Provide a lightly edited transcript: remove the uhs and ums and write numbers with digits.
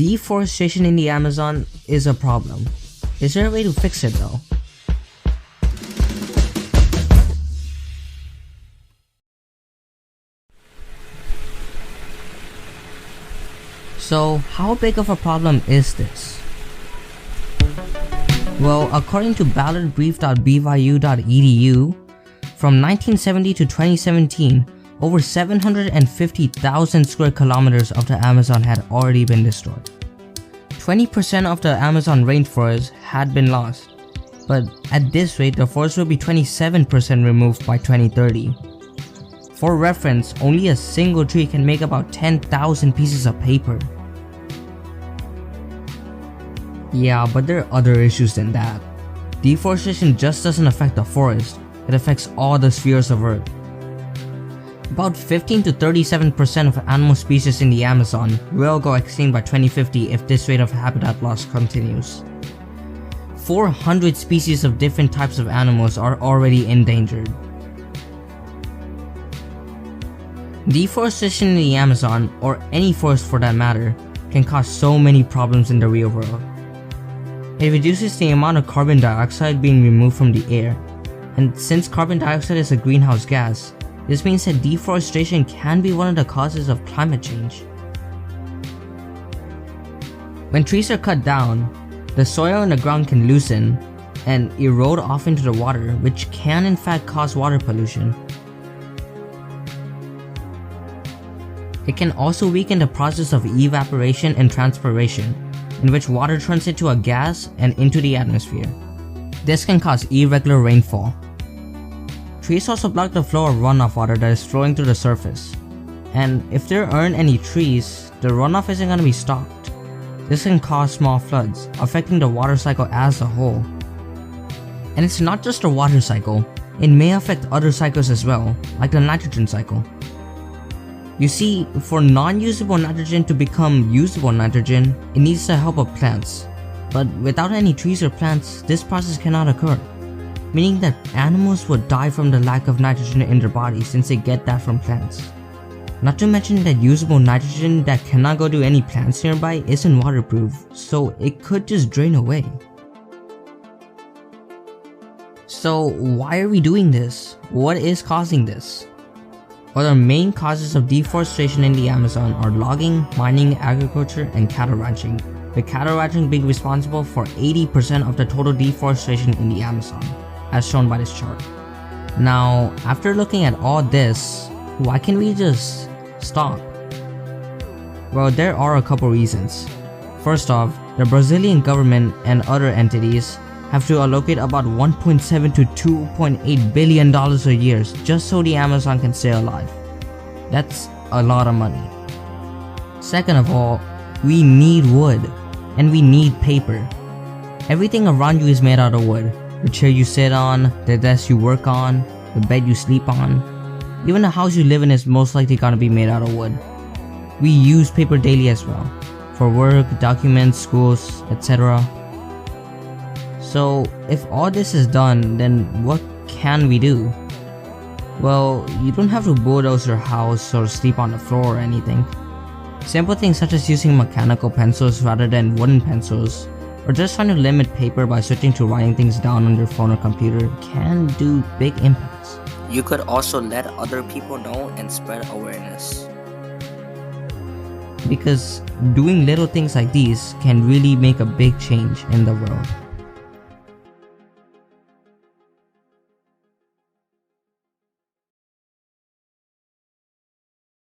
Deforestation in the Amazon is a problem. Is there a way to fix it though? So, how big of a problem is this? Well, according to ballardbrief.byu.edu, from 1970 to 2017, over 750,000 square kilometers of the Amazon had already been destroyed. 20% of the Amazon rainforest had been lost, but at this rate the forest will be 27% removed by 2030. For reference, only a single tree can make about 10,000 pieces of paper. Yeah, but there are other issues than that. Deforestation just doesn't affect the forest, it affects all the spheres of Earth. About 15 to 37% of animal species in the Amazon will go extinct by 2050 if this rate of habitat loss continues. 400 species of different types of animals are already endangered. Deforestation in the Amazon, or any forest for that matter, can cause so many problems in the real world. It reduces the amount of carbon dioxide being removed from the air, and since carbon dioxide is a greenhouse gas, this means that deforestation can be one of the causes of climate change. When trees are cut down, the soil in the ground can loosen and erode off into the water, which can in fact cause water pollution. It can also weaken the process of evaporation and transpiration, in which water turns into a gas and into the atmosphere. This can cause irregular rainfall. Trees also block the flow of runoff water that is flowing through the surface, and if there aren't any trees, the runoff isn't going to be stopped. This can cause small floods, affecting the water cycle as a whole. And it's not just the water cycle, it may affect other cycles as well, like the nitrogen cycle. You see, for non-usable nitrogen to become usable nitrogen, it needs the help of plants. But without any trees or plants, this process cannot occur, meaning that animals would die from the lack of nitrogen in their bodies since they get that from plants. Not to mention that usable nitrogen that cannot go to any plants nearby isn't waterproof, so it could just drain away. So why are we doing this? What is causing this? Well, the main causes of deforestation in the Amazon are logging, mining, agriculture, and cattle ranching, with cattle ranching being responsible for 80% of the total deforestation in the Amazon, as shown by this chart. Now, after looking at all this, why can't we just stop? Well, there are a couple reasons. First off, the Brazilian government and other entities have to allocate about $1.7 to $2.8 billion a year just so the Amazon can stay alive. That's a lot of money. Second of all, we need wood, and we need paper. Everything around you is made out of wood. The chair you sit on, the desk you work on, the bed you sleep on. Even the house you live in is most likely gonna be made out of wood. We use paper daily as well, for work, documents, schools, etc. So if all this is done, then what can we do? Well, you don't have to bulldoze your house or sleep on the floor or anything. Simple things such as using mechanical pencils rather than wooden pencils, or just trying to limit paper by switching to writing things down on your phone or computer can do big impacts. You could also let other people know and spread awareness. Because doing little things like these can really make a big change in the world.